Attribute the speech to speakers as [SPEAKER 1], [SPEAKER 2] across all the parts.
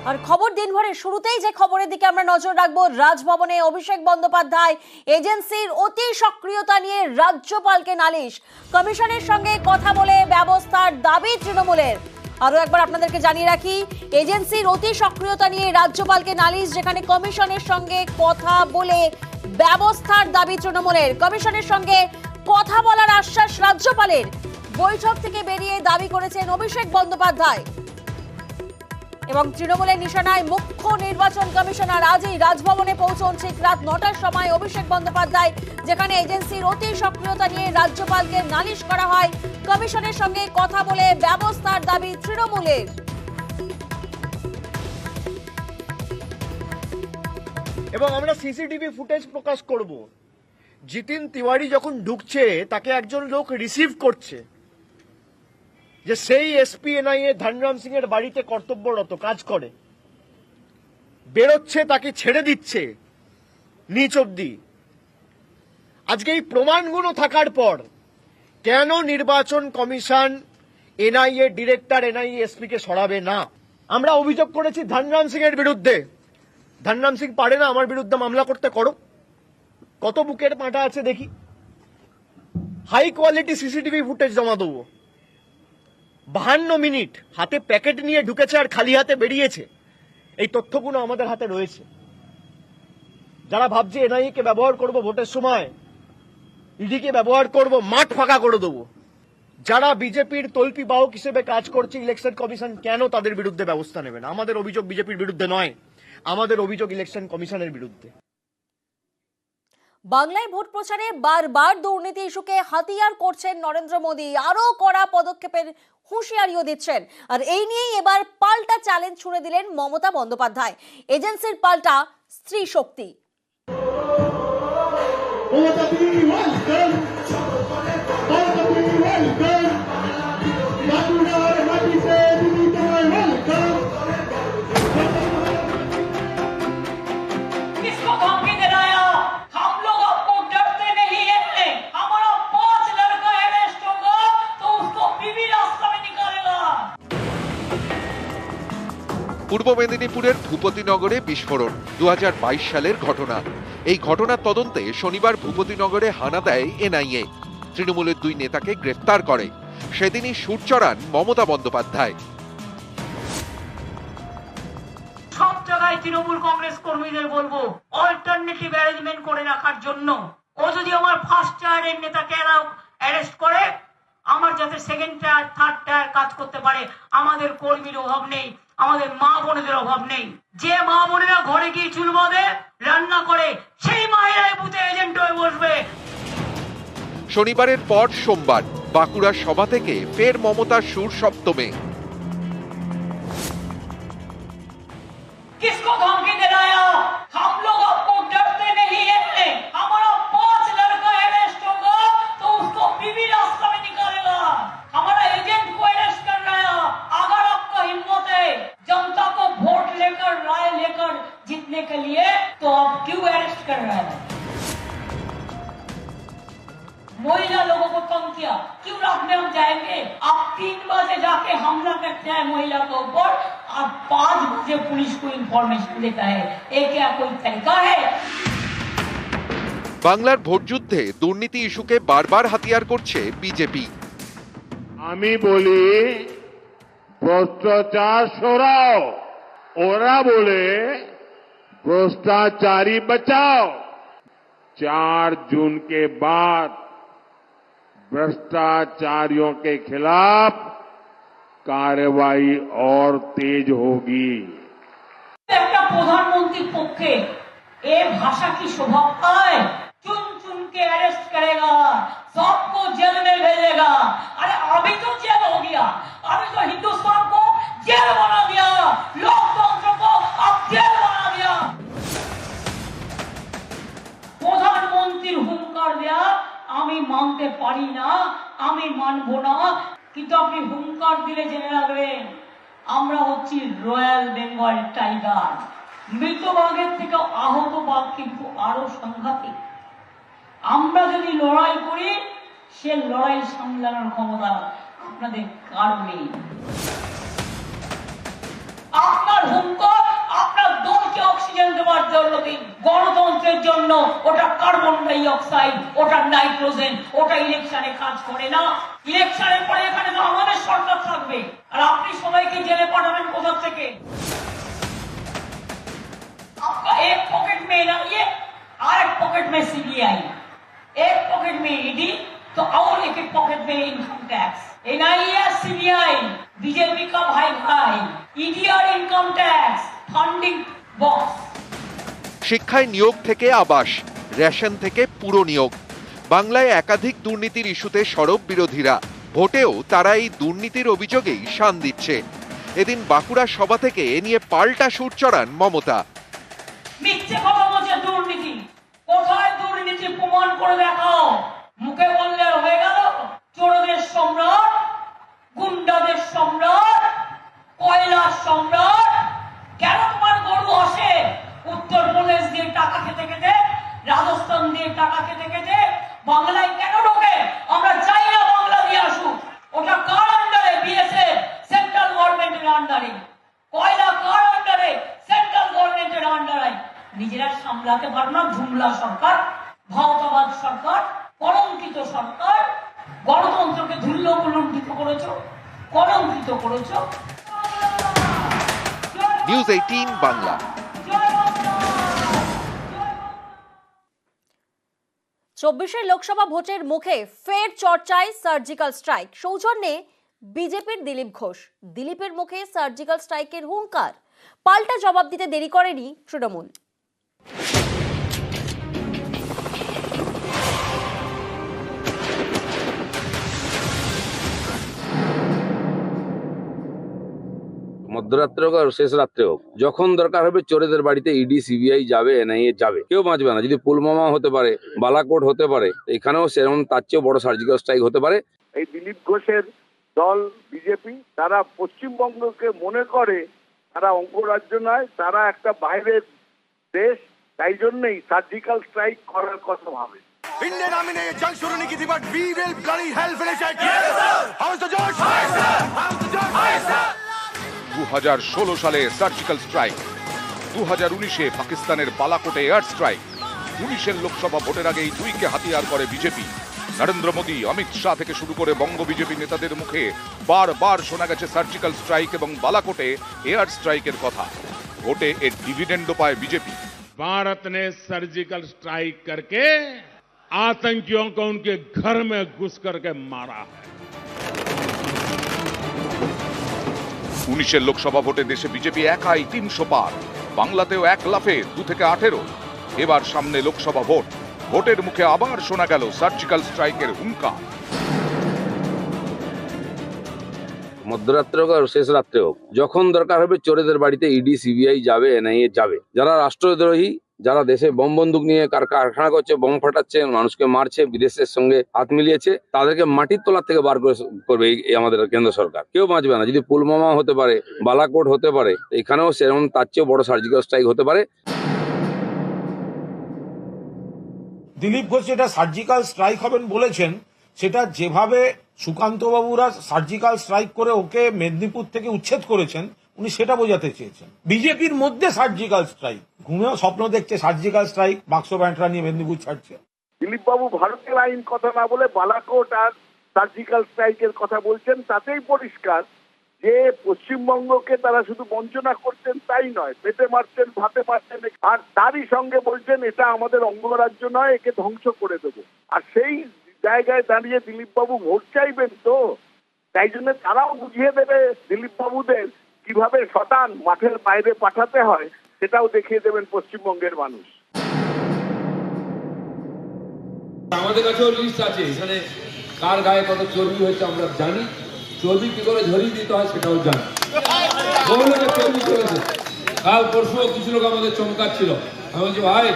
[SPEAKER 1] আর খবর দিনভরের শুরুতেই যে খবরের দিকে আমরা নজর রাখবো, রাজভবনে অভিষেক বন্দ্যোপাধ্যায় এজেন্সির অতি সক্রিয়তা নিয়ে রাজ্যপালকে নালিশ, কমিশনের সঙ্গে কথা বলে ব্যবস্থার দাবি তৃণমূলের। আরো একবার আপনাদেরকে জানিয়ে রাখি, এজেন্সির অতি সক্রিয়তা নিয়ে রাজ্যপালকে নালিশ, যেখানে কমিশনের সঙ্গে কথা বলে ব্যবস্থার দাবি তৃণমূলের। কমিশনের সঙ্গে কথা বলার আশ্বাস রাজ্যপালের। বৈঠক থেকে বেরিয়ে দাবি করেছেন অভিষেক বন্দ্যোপাধ্যায়। এবং তৃণমূলের নিশানায় মুখ্য নির্বাচন কমিশনার। আজই রাজভবনে পৌঁছন ঠিক রাত 9টার সময় অভিষেক বন্দ্যোপাধ্যায়, যেখানে এজেন্সির অতি সক্রিয়তা নিয়ে রাজ্যপালকে নালিশ করা হয়। কমিশনের সঙ্গে কথা বলে ব্যবস্থার দাবি তৃণমূলের।
[SPEAKER 2] এবং আমরা সিসিটিভি ফুটেজ প্রকাশ করব। জিতিন তিওয়ারি যখন ঢুকছে তাকে একজন লোক রিসিভ করছে, যে সেই এসপি এনআইএ ধনরাম সিং এর বাড়িতে কর্তব্যরত কাজ করে, বেরোচ্ছে তাকে ছেড়ে দিচ্ছে নিচ অব্দি। আজকে এই প্রমাণগুলো থাকার পর কেন নির্বাচন commission NIA director NIA SP কে সরাবে না? আমরা অভিযোগ করেছি ধনরাম সিং এর বিরুদ্ধে। ধনরাম সিং পারে না আমার বিরুদ্ধে মামলা করতে? করো, কত বুকের পাঁটা আছে দেখি। হাই কোয়ালিটি সিসিটিভি ফুটেজ জমা দেবো। 52 মিনিট হাতে প্যাকেট নিয়ে ঢুকেছে আর খালি হাতে বেরিয়েছে, এই তথ্যগুলো আমাদের হাতে রয়েছে। যারা ভাবছে এনআইএ কে ব্যবহার করব ভোটের সময়, ইডি কে ব্যবহার করব, মাঠ ফাঁকা করে দেবো। যারা বিজেপির তল্পি বাহক হিসেবে কাজ করছে, ইলেকশন কমিশন কেন তাদের বিরুদ্ধে ব্যবস্থা নেবে না? আমাদের অভিযোগ বিজেপির বিরুদ্ধে নয়, আমাদের অভিযোগ ইলেকশন কমিশনের বিরুদ্ধে।
[SPEAKER 1] বাংলায় ভোট প্রচারে বারবার দুর্নীতি ইস্যুকে হাতিয়ার করছেন নরেন্দ্র মোদী। আরো কড়া পদক্ষেপের হুঁশিয়ারিও দিচ্ছেন। আর এই নিয়েই এবার পাল্টা চ্যালেঞ্জ ছুড়ে দিলেন মমতা বন্দ্যোপাধ্যায়। এজেন্সির পাল্টা স্ত্রী শক্তি।
[SPEAKER 3] পূর্ব মেদিনীপুরের ভূপতিনগরে বিস্ফোরণ 2022 সালের ঘটনা। এই ঘটনার তদন্তে শনিবার ভূপতিনগরে হানা দেয় এনআইএ। তৃণমূলের 2 নেতাকে গ্রেফতার করে। সেদিনই সুর চড়ান মমতা বন্দ্যোপাধ্যায়।
[SPEAKER 4] সব জায়গায় তৃণমূল কংগ্রেস কর্মীদের বলবো অল্টারনেটিভ অ্যারেঞ্জমেন্ট করে রাখার জন্য। ও যদি আমার ফার্স্ট টায়ারের নেতাকে অ্যারেস্ট করে, আমার যাতে সেকেন্ড টায়ার থার্ড টায়ার কাজ করতে পারে। আমাদের কর্মীর অভাব নেই, আমাদের মা বোনেদের অভাব নেই। যে মা বোনেরা ঘরে গিয়ে চুল বাঁধে, রান্না করে, সেই মায়েরাই বুথে এজেন্ট হয়ে বসবে।
[SPEAKER 3] শনিবারের পর সোমবার বাঁকুড়া সভা থেকে ফের মমতার সুর সপ্তমে।
[SPEAKER 4] किसको धमकी दे रहा है? हम लोग आपको डरते नहीं है। हमारा 5 लड़का अरेस्ट होगा तो उसको बीबी रास्ता में निकालेगा। हमारा एजेंट को अरेस्ट कर रहा है। अगर आपका हिम्मत है जनता को वोट लेकर, राय लेकर जीतने के लिए, तो आप क्यों अरेस्ट कर रहे हैं? महिला लोगों को कम किया, क्यों रात में हम जाएंगे? आप 3 बजे जाके हमला करते हैं महिला के ऊपर, और 5 बजे पुलिस को इंफॉर्मेशन देता है। ये क्या कोई तरीका है?
[SPEAKER 3] বাংলার ভোট যুদ্ধে দুর্নীতি ইস্যুকে বারবার হাতিয়ার করছে বিজেপি।
[SPEAKER 5] আমি বলি ভ্রষ্টাচার সরাও, ওরা বলে भ्रष्टाचारी बचाओ। 4 जून के बाद भ्रष्टाचारियों के खिलाफ कार्रवाई और तेज होगी।
[SPEAKER 4] একটা প্রধানমন্ত্রীর পক্ষে ये भाषा की शोभा पाए? चुन चुन के अरेस्ट करेगा, सबको जेल में भेजेगा। अरे अभी तो जेल हो गया, अभी तो हिंदुस्तान को जेल बना दिया, लोकतंत्र को अब जेल बना दिया। প্রধানমন্ত্রীর হুঙ্কার দেয়া আমি মানতে পারি না, আমি মানবো না। কিন্তু আপনি হুঙ্কার দিলে জেনে রাখবেন, আমরা হচ্ছি রয়্যাল বেঙ্গল টাইগার। মৃত বাঘের থেকে আহত বাঘ কিন্তু আরো সাংঘাতিক। আমরা যদি লড়াই করি, সে লড়াই সামলানোর ক্ষমতা আপনাদের কারো নেই। আপনার হুঙ্কার জন্য, ওটা কার্বন ডাই অক্সাইড, ওটা নাইট্রোজেন, ওটা ইলেকশনে কাজ করে না। ইলেকশনের পরে এখানে তো আমাদের সরকার থাকবে, আর আপনি সবাইকে জেলে পাঠাবেন কোথা থেকে? आपका एक पॉकेट में ये और एक पॉकेट में सीबीआई, एक पॉकेट में ईडी, तो और एक पॉकेट में income tax. NIA CBI BJP का भाई भाई, ईडी और इनकम टैक्स फंडिंग बॉक्स।
[SPEAKER 3] শিক্ষায় নিয়োগ থেকে আবাস, রেশন থেকে পুরো নিয়োগ, বাংলায় একাধিক দুর্নীতির ইস্যুতে সরব বিরোধীরা। ভোটেও তারা এই দুর্নীতির অভিযোগেই শান দিচ্ছে। এদিন বাঁকুড়া সভা থেকে এ নিয়ে পাল্টা সুর চড়ান মমতা।
[SPEAKER 4] মিথ্যে কথা বলছে দুর্নীতি, কোথায় দুর্নীতি প্রমাণ করে দেখাও। মুখে বললে হয়ে গেল চোরদের সম্রাট, গুন্ডাদের সম্রাট, কয়লার সম্রাট। কেন তোমার গরু আসে উত্তরপ্রদেশ দিয়ে টাকা খেতে খেতে, রাজস্থান দিয়ে টাকা খেতে খেতে বাংলায় কেন ঢোকে? আমরা চাই না বাংলা দিয়ে আসুক। ওটা কার আন্ডারে? বিএসএফ, সেন্ট্রাল গভর্নমেন্টের আন্ডারে। কয়লা কার আন্ডারে? সেন্ট্রাল গভর্নমেন্টের আন্ডারে। নিজেরা সামলাতে পারো না জুমলা সরকার, ভাওতাবাদ সরকার, কলঙ্কিত সরকার। গণতন্ত্রকে ধুল্ল কলঙ্কিত করেছো, কলঙ্কিত করেছো।
[SPEAKER 3] নিউজ 18 বাংলা।
[SPEAKER 1] 24 লোকসভা ভোটের মুখে ফের চর্চায় সার্জিক্যাল স্ট্রাইক। সৌজন্যে বিজেপির দিলীপ ঘোষ। দিলীপের মুখে সার্জিক্যাল স্ট্রাইকের হুঙ্কার। পাল্টা জবাব দিতে দেরি করেনি তৃণমূল।
[SPEAKER 6] মধ্যরাত্রে হোক আর শেষ রাত্রে হোক, যখন দরকার হবে চোরেদের বাড়িতে ইডি সিবিআই যাবে, এনআইএ যাবে, কেউ বাঁচবে না। যদি পুলওয়ামা হতে পারে, বালাকোট হতে পারে, এখানেও সেরকম তার চেয়েও বড় সার্জিক্যাল স্ট্রাইক হতে পারে।
[SPEAKER 7] এই দিলীপ ঘোষের দল বিজেপি, তারা পশ্চিমবঙ্গকে মনে করে তারা অঙ্গরাজ্য নয়, তারা একটা বাইরের দেশ, তাই জন্যই সার্জিক্যাল স্ট্রাইক করার কথা ভাবে।
[SPEAKER 8] इंडियन आर्मी ने ये जंग शुरू नहीं की थी, but we will bloody hell finish it. Yes sir. How is the josh? High sir. How is the josh? High sir.
[SPEAKER 9] 2016 সালে সার্জিক্যাল স্ট্রাইক, 2019-এ পাকিস্তানের বালাকোটে এয়ার স্ট্রাইক, 19-এর লোকসভা ভোটের আগেই দুইকে হাতিয়ার করে বিজেপি। নরেন্দ্র মোদী, অমিত শাহ থেকে শুরু করে বঙ্গ বিজেপি নেতাদের মুখে বারবার শোনা গেছে সার্জিক্যাল স্ট্রাইক এবং বালাকোটে এয়ার স্ট্রাইকের কথা। ভোটে এর ডিভিডেন্ডও পায় বিজেপি।
[SPEAKER 5] भारत ने सर्जिकल स्ट्राइक करके आतंकियों को उनके घर में घुस करके मारा है।
[SPEAKER 9] 19-এর লোকসভা ভোটে দেশে বিজেপি একাই 300 পার, বাংলাতেও এক লাফে 2 থেকে 18। এবার সামনে লোকসভা ভোট, ভোটের মুখে আবার শোনা গেল সার্জিক্যাল স্ট্রাইকের হুঙ্কার।
[SPEAKER 6] মধ্যরাত্রে হোক আর শেষ রাত্রে হোক, যখন দরকার হবে চোরেদের বাড়িতে ইডি সিবিআই যাবে, এনআইএ যাবে। যারা রাষ্ট্রদ্রোহী, যারা দেশে বোম বন্দুক নিয়ে কারখানা করছে, বোম ফাটাচ্ছে, মানুষকে মারছে, বিদেশের সঙ্গে হাত মিলিয়েছে, তাদেরকে মাটির তলার থেকে বার করবে এই আমাদের কেন্দ্র সরকার। কেউ বাঁচবে না। যদি পুলওয়ামা হতে পারে, বালাকোট হতে পারে, এখানেও সেরকম তার চেয়েও বড় সার্জিক্যাল স্ট্রাইক হতে পারে।
[SPEAKER 10] দিলীপ ঘোষ যেটা সার্জিক্যাল স্ট্রাইক হবেন বলেছেন, সেটা যেভাবে সুকান্ত বাবুরা সার্জিক্যাল স্ট্রাইক করে ওকে মেদিনীপুর থেকে উচ্ছেদ করেছেন, উনি সেটা বোঝাতে চেয়েছেন। বিজেপির মধ্যে সার্জিক্যাল স্ট্রাইক, ঘুমেও স্বপ্ন দেখছে সার্জিক্যাল স্ট্রাইক, বাক্স ব্যান্টরা নিয়ে মেদিনীপুর ছাড়ছে।
[SPEAKER 7] দিলীপ বাবু ভারতের আইন কথা না বলে বালাকোট আর সার্জিক্যাল স্ট্রাইকের কথা বলছেন, তাতেই পরিষ্কার যে পশ্চিমবঙ্গকে তারা শুধু বঞ্চনা করছেন তাই নয়, পেটে মারছেন, ভাতে মারছেন, আর তারই সঙ্গে বলছেন এটা আমাদের অঙ্গরাজ্য নয়, একে ধ্বংস করে দেবো। আর সেই জায়গায় দাঁড়িয়ে দিলীপ বাবু ভোট চাইবেন, তো তাই জন্য তারাও বুঝিয়ে দেবে দিলীপ বাবুদের কিভাবে শতান মাঠের বাইরে পাঠাতে হয়, সেটাও দেখিয়ে দেবেন পশ্চিমবঙ্গের মানুষ।
[SPEAKER 11] আমাদের কাছেও লিস্ট আছে, এখানে কার গায়ে কত চর্বি হয়েছে আমরা জানি, চর্বি কি করে ঝরিয়ে দিতে হয় সেটাও জানি। বহু লোকের চর্বি চলেছে, কাল পরশু কিছু লোক আমাদের চমকাচ্ছিল। আমি বলছি ভাই,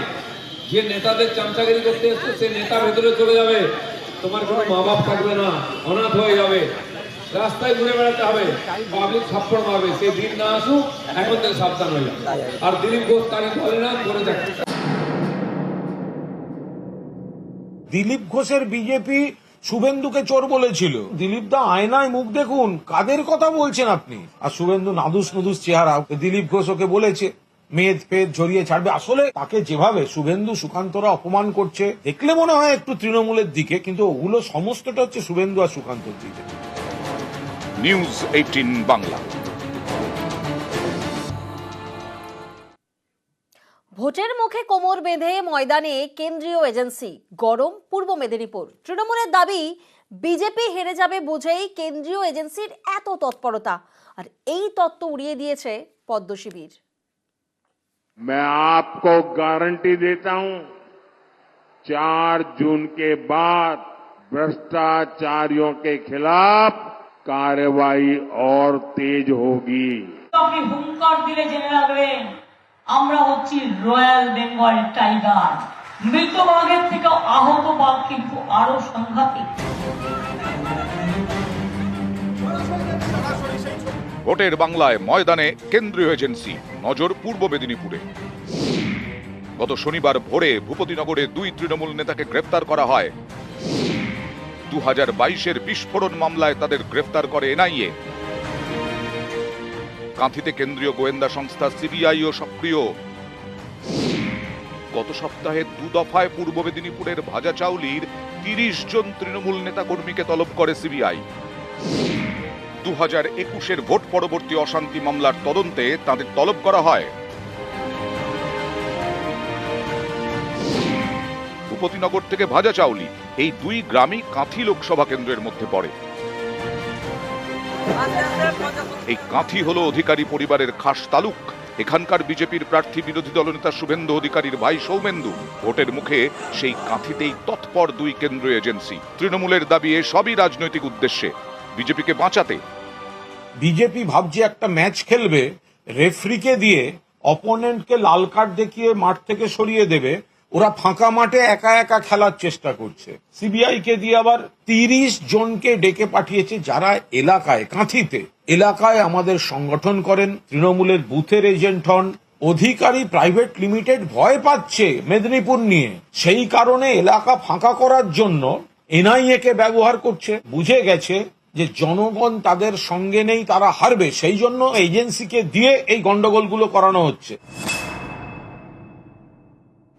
[SPEAKER 11] যে নেতাদের চামচাগিরি করতে এসছে সে নেতা ভেতরে চলে যাবে, তোমার কোনো মা বাপ থাকবে না, অনাথ হয়ে যাবে, রাস্তায় ঘুরে বেড়াতে হবে, পাবলিক থাপ্পড় মারবে। সেই দিন না আসুক, এখন থেকে সাবধান হয়ে যাবে। আর দিলীপ ঘোষ তাকে বলে না, করে থাকে।
[SPEAKER 10] দিলীপ ঘোষের বিজেপি শুভেন্দুকে চোর বলেছিল। দিলীপ দা আয়নায় মুখ দেখুন, কাদের কথা বলছেন আপনি? আর শুভেন্দু নাদুস নুদুস চেহারা, দিলীপ ঘোষ ওকে বলেছে মেদ ফেদ ঝরিয়ে ছাড়বে। আসলে তাকে যেভাবে শুভেন্দু সুকান্তরা অপমান করছে দেখলে মনে হয় একটু তৃণমূলের দিকে, কিন্তু ওগুলো সমস্তটা হচ্ছে শুভেন্দু আর সুকান্তর দিকে।
[SPEAKER 9] নিউজ 18 বাংলা।
[SPEAKER 1] ভোটের মুখে কোমর বেঁধে ময়দানে কেন্দ্রীয় এজেন্সি, গরম পূর্ব মেদিনীপুর। তৃণমূলের দাবি বিজেপি হেরে যাবে বুঝেই কেন্দ্রীয় এজেন্সির এত তৎপরতা, আর এই তত্ত্ব উড়িয়ে দিয়েছে পদ্ম শিবির।
[SPEAKER 5] मैं आपको गारंटी देता हूं 4 जून के बाद भ्रष्टाचारियों के खिलाफ कार्रवाई और तेज होगी।
[SPEAKER 4] আপনি হুঙ্কার দিলে জেনে রাখবেন আমরা হচ্ছি রয়্যাল বেঙ্গল টাইগার। মৃত বাঘের থেকে আহত বাঘ কিন্তু আরো সাংঘাতিক।
[SPEAKER 9] ভোটের বাংলায় ময়দানে কেন্দ্রীয় এজেন্সি, নজর পূর্ব মেদিনীপুরে। গত শনিবার ভোরে ভূপতিনগরে 2 তৃণমূল নেতাকে গ্রেফতার করা হয়। 2022-এর বিস্ফোরণ মামলায় তাদের গ্রেফতার করে এনআইএ। কাঁথিতে কেন্দ্রীয় গোয়েন্দা সংস্থা সিবিআইও সক্রিয়। গত সপ্তাহে 2 দফায় পূর্ব মেদিনীপুরের ভাজাচাউলির 30 জন তৃণমূল নেতা কর্মীকে তলব করে সিবিআই। 2021-এর ভোট পরবর্তী অশান্তি মামলার তদন্তে তাদের তলব করা হয়। ভূপতিনগর থেকে ভাজাচাউলি এই 2 গ্রামই কাঁথি লোকসভা কেন্দ্রের মধ্যে পড়ে। এই কাঁথি হলো অধিকারী পরিবারের খাস তালুক। এখানকার বিজেপির প্রার্থী বিরোধী দলনেতা শুভেন্দু অধিকারীর ভাই সৌমেন্দু। ভোটের মুখে সেই কাঁথিতেই তৎপর 2 কেন্দ্রীয় এজেন্সি। তৃণমূলের দাবি সবই রাজনৈতিক উদ্দেশ্যে, বিজেপিকে বাঁচাতে।
[SPEAKER 10] বিজেপি ভাবছে একটা ম্যাচ খেলবে, রেফরিকে দিয়ে অপোনেন্টকে লাল কার্ড দেখিয়ে মাঠ থেকে সরিয়ে দেবে। ওরা ফাঁকা মাঠে একা একা খেলার চেষ্টা করছে। সিবিআই কে দিয়ে আবার 30 জনকে ডেকে পাঠিয়েছে, যারা এলাকায়, কাঁথিতে এলাকায় আমাদের সংগঠন করেন, তৃণমূলের বুথের এজেন্ট হন। অধিকারী প্রাইভেট লিমিটেড ভয় পাচ্ছে মেদিনীপুর নিয়ে, সেই কারণে এলাকা ফাঁকা করার জন্য এনআইএ কে ব্যবহার করছে। বুঝে গেছে যে জনগণ তাদের সঙ্গে নেই, তারা হারবে, সেই জন্য এজেন্সিকে দিয়ে এই গন্ডগোলগুলো করানো হচ্ছে।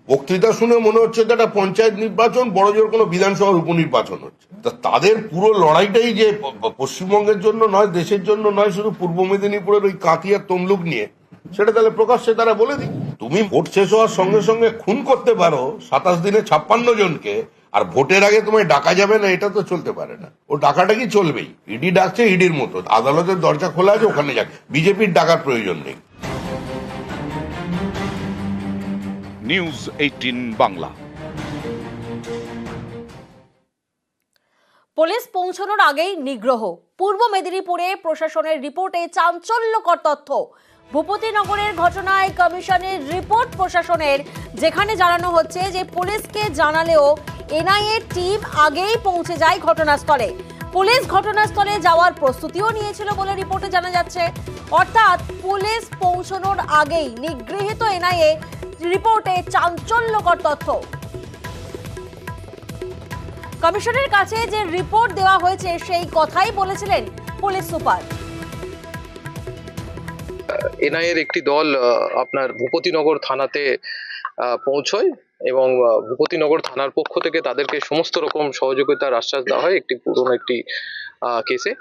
[SPEAKER 12] বক্তৃতা শুনে মনে হচ্ছে এটা একটা পঞ্চায়েত নির্বাচন, বড় জোর কোনো বিধানসভার উপনির্বাচন হচ্ছে। তা তাদের পুরো লড়াইটাই যে পশ্চিমবঙ্গের জন্য নয়, দেশের জন্য নয়, শুধু পূর্ব মেদিনীপুরের ওই কাঁথি আর তমলুক নিয়ে, সেটা তাহলে প্রকাশ্যে তারা বলে দিক। তুমি ভোট শেষ হওয়ার সঙ্গে সঙ্গে খুন করতে পারো 27 দিনে 56 জনকে, আর ভোটের আগে তোমায় ডাকা যাবে না, এটা তো চলতে পারে না। ও ডাকাটা কি চলবেই, ইডি ডাকছে ইডির মতো, আদালতের দরজা খোলা আছে, ওখানে যাক, বিজেপির ডাকার প্রয়োজন নেই।
[SPEAKER 9] নিউজ 18 বাংলা।
[SPEAKER 1] পুলিশ পৌঁছানোর আগেই নিগ্রহ। পূর্ব মেদিনীপুরে প্রশাসনের রিপোর্টে চাঞ্চল্যকর তথ্য। ভূপতিনগরের ঘটনায় কমিশনের রিপোর্ট প্রশাসনের, যেখানে জানানো হচ্ছে যে পুলিশকে জানালেও এনআইএ টিম আগেই পৌঁছে যায় ঘটনাস্থলে। পুলিশ ঘটনাস্থলে যাওয়ার প্রস্তুতিও নিয়েছিল বলে রিপোর্টে জানা যাচ্ছে। অর্থাৎ পুলিশ পৌঁছানোর আগেই নিগৃহীত এনআইএ রিপোর্টে চাঞ্চল্যকর তথ্য। কমিশনের কাছে যে রিপোর্ট দেওয়া হয়েছে সেই কথাই বলেছিলেন পুলিশ সুপার।
[SPEAKER 13] এনআইএর একটি দল আপনার ভূপতিনগর থানাতে পৌঁছয় এবং ভূপতিনগর থানার পক্ষ থেকে তাদেরকে সমস্ত রকম সহযোগিতার আশ্বাস দেওয়া হয় একটি পুরনো একটি কেসে।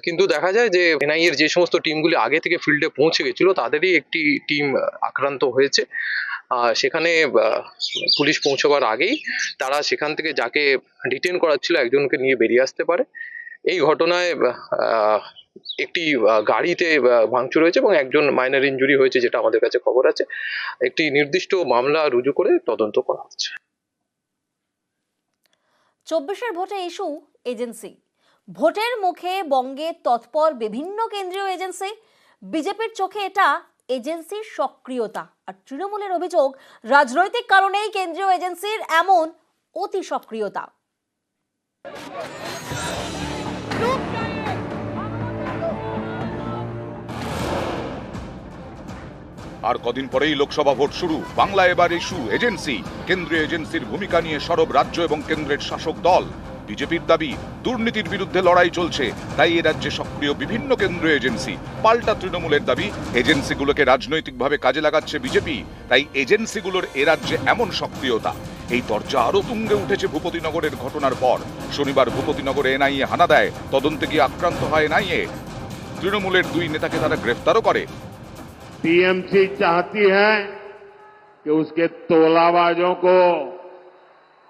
[SPEAKER 13] কিন্তু দেখা যায় যে এনআইএর যে সমস্ত টিমগুলি আগে থেকে ফিল্ডে পৌঁছে গেছিল তাদেরই একটি টিম আক্রান্ত হয়েছে। সেখানে পুলিশ পৌঁছবার আগেই তারা সেখান থেকে যাকে ডিটেন করাচ্ছিল একজনকে নিয়ে বেরিয়ে আসতে পারে। এই ঘটনায় একটি গাড়িতে ভাঙচুর হয়েছে এবং একজন মাইনর ইনজুরি হয়েছে, যেটা আমাদের কাছে খবর আছে। একটি নির্দিষ্ট মামলা রুজু করে তদন্ত করা হচ্ছে।
[SPEAKER 1] 24-এর ভোটে ইস্যু এজেন্সি। ভোটের মুখে বঙ্গে তৎপর বিভিন্ন কেন্দ্রীয় এজেন্সি। বিজেপির চোখে এটা এজেন্সির সক্রিয়তা, আর তৃণমূলের অভিযোগ রাজনৈতিক কারণেই কেন্দ্রীয় এজেন্সির এমন অতি সক্রিয়তা।
[SPEAKER 9] আর কদিন পরেই লোকসভা ভোট শুরু। বাংলা এবার ইস্যু এজেন্সি। কেন্দ্রীয় এজেন্সির ভূমিকা নিয়ে সরব রাজ্য এবং কেন্দ্রের শাসক দল। বিজেপির দাবি দুর্নীতির বিরুদ্ধে লড়াই চলছে, তাই এ রাজ্যে সক্রিয় বিভিন্ন কেন্দ্রীয় এজেন্সি। পাল্টা তৃণমূলের দাবি এজেন্সিগুলোকে রাজনৈতিকভাবে কাজে লাগাচ্ছে বিজেপি, তাই এজেন্সিগুলোর এ রাজ্যে এমন সক্রিয়তা। এই চর্চা আরো তুঙ্গে উঠেছে ভূপতিনগরের ঘটনার পর। শনিবার ভূপতিনগরে এনআইএ হানা দেয়, তদন্তে গিয়ে আক্রান্ত হয় এনআইএ। তৃণমূলের 2 নেতাকে তারা গ্রেফতারও করে।
[SPEAKER 5] टीएमसी चाहती है कि उसके तोलाबाजों को,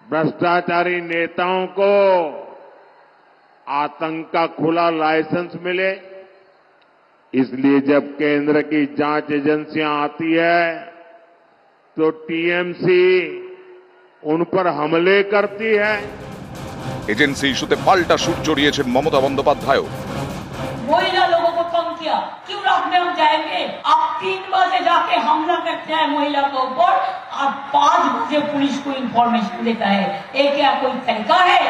[SPEAKER 5] भ्रष्टाचारी नेताओं को आतंक का खुला लाइसेंस मिले, इसलिए जब केंद्र की जांच एजेंसियां आती है तो टीएमसी उन पर हमले करती है।
[SPEAKER 9] एजेंसी इशूते पाल्टा सुर चढ़िয়েছেন ममता बंदोपाध्याय।
[SPEAKER 4] महिला लोगों को कम किया, क्यों रखने हम जाएंगे? आप 3 बजे जाके हमला करते हैं महिला के ऊपर और 5 बजे पुलिस को इंफॉर्मेशन देता है, ये क्या कोई तरीका है?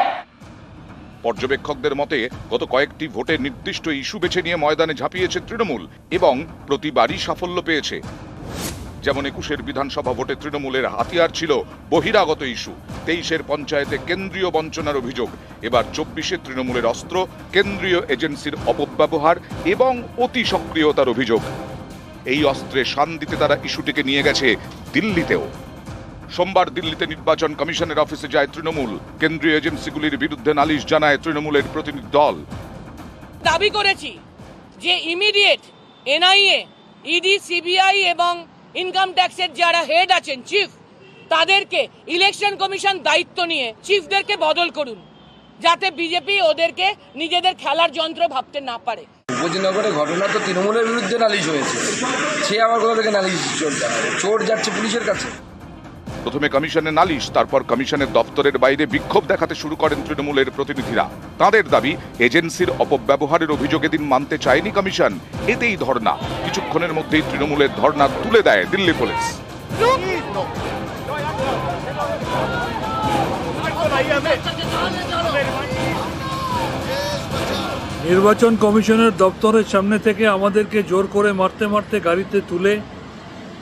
[SPEAKER 9] পর্যবেক্ষকদের মতে গত কয়েকটি ভোটে নির্দিষ্ট ইস্যু বেছে নিয়ে ময়দানে ঝাঁপিয়েছে তৃণমূল এবং প্রতিবারই সাফল্য পেয়েছে। যেমন 21-এর বিধানসভা ভোটে তৃণমূলের হাতিয়ার ছিল বহিরাগত ইস্যু, 23-এর পঞ্চায়েতে কেন্দ্রীয় বঞ্চনার অভিযোগ, এবার 24-এ তৃণমূলের অস্ত্র কেন্দ্রীয় এজেন্সির অপব্যবহার এবং অতি সক্রিয়তার অভিযোগ। এই অস্ত্রে শান দিতে তারা ইস্যুটিকে নিয়ে গেছে দিল্লিতেও। সোমবার দিল্লিতে নির্বাচন কমিশনের অফিসে যায় তৃণমূল। কেন্দ্রীয় এজেন্সিগুলির বিরুদ্ধে নালিশ জানায় তৃণমূলের প্রতিনিধি দল।
[SPEAKER 14] দাবি করেছি যে ইমিডিয়েট এনআইএ, ইডি, সিবিআই এবং ইনকাম ট্যাক্সের যারা হেড আছেন চিফ, তাদেরকে ইলেকশন কমিশন দায়িত্ব নিয়ে চিফদেরকে বদল করুন, যাতে বিজেপি ওদেরকে নিজেদের খেলার যন্ত্র ভাবতে না পারে।
[SPEAKER 6] ভূপতিনগরে ঘটনা তো তৃণমূলের বিরুদ্ধে নালিশ হয়েছে, সে আবার কোথা থেকে নালিশ চলছে? চোর যাচ্ছে পুলিশের কাছে।
[SPEAKER 9] প্রথমে কমিশনের নালিশ, তারপর কমিশনের দপ্তরের বাইরে বিক্ষোভ দেখাতে শুরু করেন তৃণমূলের প্রতিনিধিরা। তাদের দাবি এজেন্সির অপব্যবহারের অভিযোগ এদিন মানতে চায়নি কমিশন, এতেই ধর্ণা। কিছুক্ষণের মধ্যেই তৃণমূলের ধর্ণা তুলে দেয় দিল্লি পুলিশ।
[SPEAKER 15] নির্বাচন কমিশনের দপ্তরের সামনে থেকে আমাদেরকে জোর করে মারতে মারতে গাড়িতে তুলে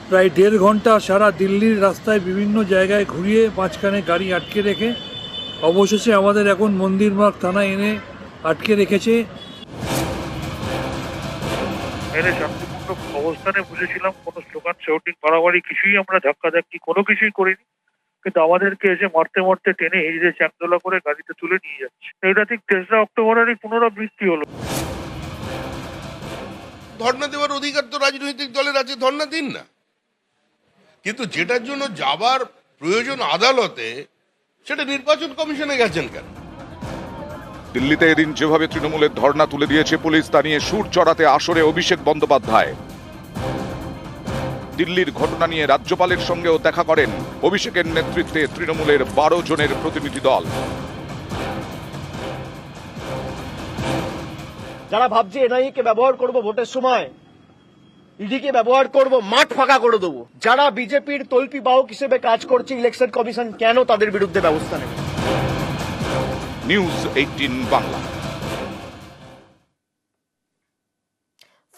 [SPEAKER 15] প্রায় 1.5 ঘন্টা সারা দিল্লির রাস্তায় বিভিন্ন জায়গায় ঘুরিয়ে মাঝখানে গাড়ি আটকে রেখে অবশেষে আমাদের এখন মন্দিরমার্গ থানায় এনে আটকে রেখেছে।
[SPEAKER 16] শান্তিপূর্ণ অবস্থানে বুঝেছিলাম, কোনো স্লোগান শাউটিং বাড়াবাড়ি কিছুই আমরা ধাক্কাধাক্কি কোনো কিছুই করিনি, কিন্তু আমাদেরকে এসে মারতে মারতে টেনে হিজড়ে চ্যাংদোলা করে গাড়িতে তুলে নিয়ে যাচ্ছে। এটা ঠিক 3রা অক্টোবরেরই পুনরাবৃত্তি হলো।
[SPEAKER 12] ধর্ণা দেওয়ার অধিকার তো রাজনৈতিক দলের আছে, ধর্ণা দিন না, কিন্তু যেটার জন্য যাবার প্রয়োজন আদালতে, সেটা নির্বাচন কমিশনে গেছেন কেন?
[SPEAKER 9] দিল্লিতে এদিন যেভাবে তৃণমূলের ধর্ণা তুলে দিয়েছে পুলিশ, তা নিয়ে সুর চড়াতে আসরে অভিষেক বন্দ্যোপাধ্যায়। দিল্লির ঘটনা নিয়ে রাজ্যপালের সঙ্গেও দেখা করেন অভিষেকের নেতৃত্বে তৃণমূলের 12 জনের প্রতিনিধি দল।
[SPEAKER 2] যারা ভাবছে এনআইএ কে ব্যবহার করব ভোটের সময়, ইডিকে ব্যবহার করব মাঠ ফাঁকা করে দেবো, যারা বিজেপির তল্পি বাহক হিসেবে কাজ করছে, ইলেকশন কমিশন কেন তাদের বিরুদ্ধে ব্যবস্থা নেবে?
[SPEAKER 9] নিউজ 18 বাংলা।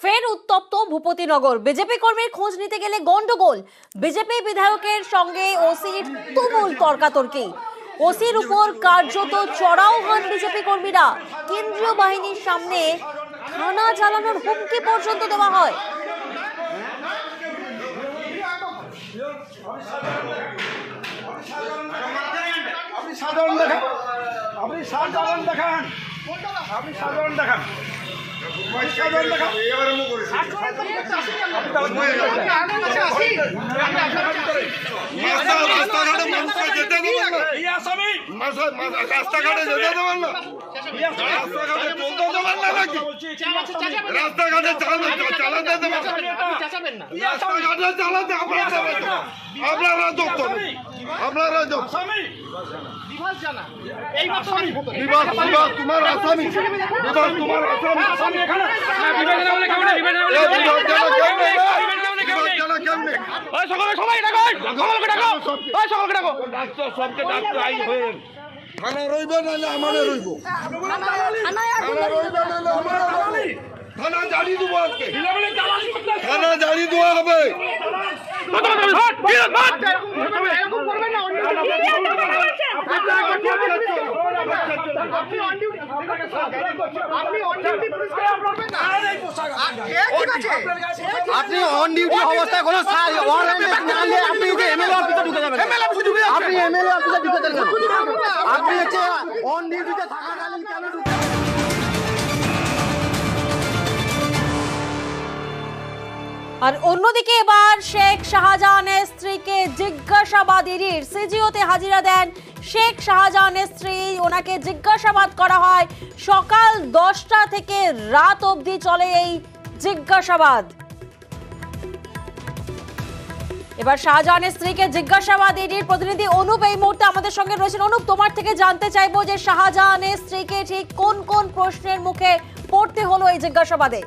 [SPEAKER 1] ফের উত্তপ্ত ভূপতিনগর। বিজেপি কর্মীর খোঁজ নিতে গেলে গন্ডগোল। বিজেপি বিধায়কের সঙ্গে ওসির তুমুল তর্কাতর্কি। ওসির উপর কার্যত চড়াও হন বিজেপি কর্মীরা। কেন্দ্রীয় বাহিনীর সামনে থানা চালানোর হুমকি পর্যন্ত দেওয়া হয়।
[SPEAKER 12] রাস্তাঘাটে যেতে দেবেন না, রাস্তাঘাটে চলতে দেবেন না, নাকি রাস্তাঘাটে চালাতে দেবেন? রাস্তাঘাটে চালাতে আপনারা যুক্ত, আপনারা যুক্ত। তোমার আসামি, তোমার আসামি এখানে সবাই ডাকো, সকলকে ডাকো, সবকে ডাকতে আই হয়ে থানা রইবে, নাহলে আমাদের রইব, থানা রইবে, নাহলে আমাদের থানা জানিয়ে দেবো আজকে, থানা জানিয়ে দেওয়া হবে।
[SPEAKER 2] আপনি অন ডিউটি অবস্থায় কোনো আপনি এমএলএ অফিসে ঢুকে যাবেন, আপনি এমএলএ অফিসে ঢুকে যাবেন, আপনি হচ্ছে অন ডিউটিতে থাকাকালীন কেন ঢুকে?
[SPEAKER 1] আর অন্যদিকে এবার শেখ শাহজাহানের স্ত্রীকে জিজ্ঞাসাবাদ ইডির। সিজিওতে হাজিরা দেন শেখ শাহজাহানের স্ত্রী, ওনাকে জিজ্ঞাসাবাদ করা হয়। সকাল 10টা থেকে রাত অবধি চলে এই জিজ্ঞাসাবাদ। এবার শাহজাহানের স্ত্রীকে জিজ্ঞাসাবাদ ইডির। প্রতিনিধি অনুপ এই মুহূর্তে আমাদের সঙ্গে রয়েছেন। অনুপ, তোমার থেকে জানতে চাইবো যে শাহজাহানের স্ত্রীকে ঠিক কোন কোন প্রশ্নের মুখে পড়তে হলো এই জিজ্ঞাসাবাদে?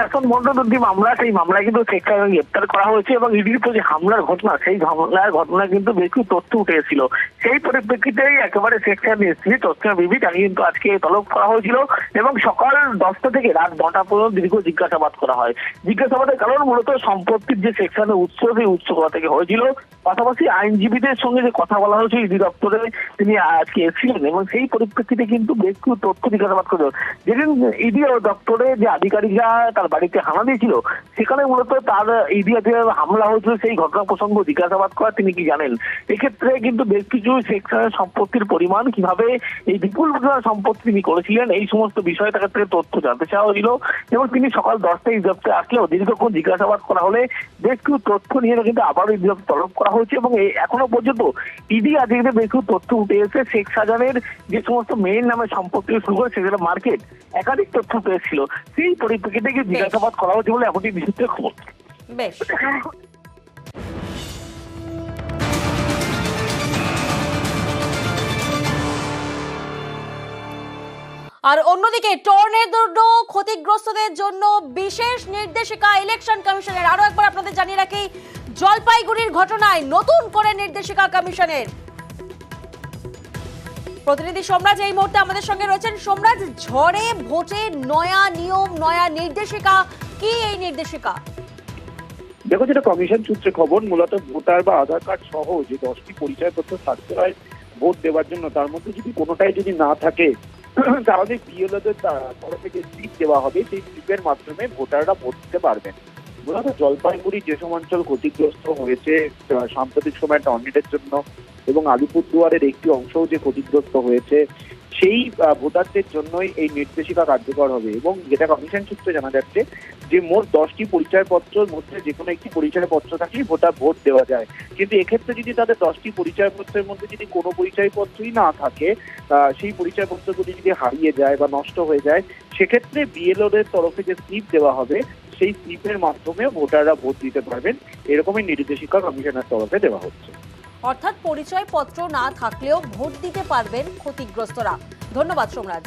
[SPEAKER 7] এখন মন্ডলদি মামলা, সেই মামলায় কিন্তু শেখকে গ্রেপ্তার করা হয়েছে এবং ইডির যে হামলার ঘটনা, সেই হামলার ঘটনা কিন্তু বেশ কিছু তথ্য উঠে এসেছিল। সেই পরিপ্রেক্ষিতেই একেবারে শেখের স্ত্রী তসলিমা বিবি তাকে কিন্তু আজকে তলব করা হয়েছিল এবং সকাল 10টা থেকে রাত 9টা পর্যন্ত দীর্ঘ জিজ্ঞাসাবাদ করা হয়। জিজ্ঞাসাবাদের কারণ মূলত সম্পত্তির যে সেকশনের উৎস, সেই উৎস কোথা থেকে হয়েছিল, পাশাপাশি আইনজীবীদের সঙ্গে যে কথা বলা হয়েছে ইডি দপ্তরে, তিনি আজকে এসেছিলেন এবং সেই পরিপ্রেক্ষিতে কিন্তু বেশ কিছু তথ্য জিজ্ঞাসাবাদ করেছিল। যেদিন ইডি দপ্তরে যে আধিকারিকরা তার বাড়িতে হানা দিয়েছিল, সেখানে মূলত তার ইডি হামলা হয়েছিল, সেই ঘটনা প্রসঙ্গ জিজ্ঞাসাবাদ করা তিনি কি জানেন। এক্ষেত্রে কিন্তু বেশ কিছু সেকশনের সম্পত্তির পরিমাণ, কিভাবে এই বিপুল সম্পত্তি তিনি করেছিলেন, এই সমস্ত বিষয়ে তার থেকে তথ্য জানতে চাওয়া হয়েছিল এবং তিনি সকাল 10টায় ইডি দপ্তরে আসলেও দীর্ঘক্ষণ জিজ্ঞাসাবাদ করা হলে বেশ কিছু তথ্য নিয়ে কিন্তু আবারও ইডি দপ্তরে তলব করা হয়েছে এবং এখনো পর্যন্ত ইডি আজকে বেশ কিছু তথ্য উঠে এসেছে। শেখ শাহজাহানের যে সমস্ত মেয়ের নামে সম্পত্তি শুরু করে সেগুলো মার্কেট, একাধিক তথ্য পেয়েছিল। সেই পরিপ্রেক্ষিতে জিজ্ঞাসাবাদ করা হচ্ছে বলে এমনটি বিশুদ্ধ খবর।
[SPEAKER 1] বেশ। আর অন্যদিকে টর্নেডো ক্ষতিগ্রস্তদের জন্য বিশেষ নির্দেশিকা ইলেকশন কমিশনের। আরো একবার আপনাদের জানিয়ে রাখি, জলপাইগুড়ির ঘটনায় নতুন করে নির্দেশিকা কমিশনের। প্রতিনিধি সোমরাজ এই মুহূর্তে আমাদের সঙ্গে রয়েছেন। সোমরাজ, ঝড়ে ভোটে নয়া নিয়ম, নয়া নির্দেশিকা, কি এই নির্দেশিকা?
[SPEAKER 16] দেখো, যেটা কমিশন সূত্রে খবর, মূলত ভোটার বা আধার কার্ড সহ যে 10টি পরিচয়পত্র থাকতে হয় ভোট দেওয়ার জন্য, তার মধ্যে যদি কোনোটাই যদি না থাকে তাহলে বিএলওদের তরফে যে স্লিপ দেওয়া হবে, সেই স্লিপের মাধ্যমে ভোটাররা ভোট দিতে পারবেন। মূলত জলপাইগুড়ি যেসব অঞ্চল ক্ষতিগ্রস্ত হয়েছে সাম্প্রতিক সময় টর্নেডোর জন্য এবং আলিপুরদুয়ারের একটি অংশও যে ক্ষতিগ্রস্ত হয়েছে, সেই ভোটারদের জন্যই এই নির্দেশিকা কার্যকর হবে। এবং যেটা কমিশন সূত্রে জানা যাচ্ছে যে মোট 10টি পরিচয়পত্রের মধ্যে যে কোনো একটি পরিচয়পত্র থাকলেই ভোটার ভোট দেওয়া যায়। কিন্তু এক্ষেত্রে যদি তাদের 10টি পরিচয়পত্রের মধ্যে যদি কোনো পরিচয়পত্রই না থাকে, সেই পরিচয়পত্রগুলি যদি হারিয়ে যায় বা নষ্ট হয়ে যায়, সেক্ষেত্রে বিএলওদের তরফে যে স্লিপ দেওয়া হবে, সেই স্লিপের মাধ্যমে ভোটাররা ভোট দিতে পারবেন। এরকমই নির্দেশিকা কমিশনের তরফে দেওয়া হচ্ছে।
[SPEAKER 1] অর্থাৎ পরিচয়পত্র না থাকলেও ভোট দিতে পারবেন ক্ষতিগ্রস্তরা। ধন্যবাদ সোমরাজ।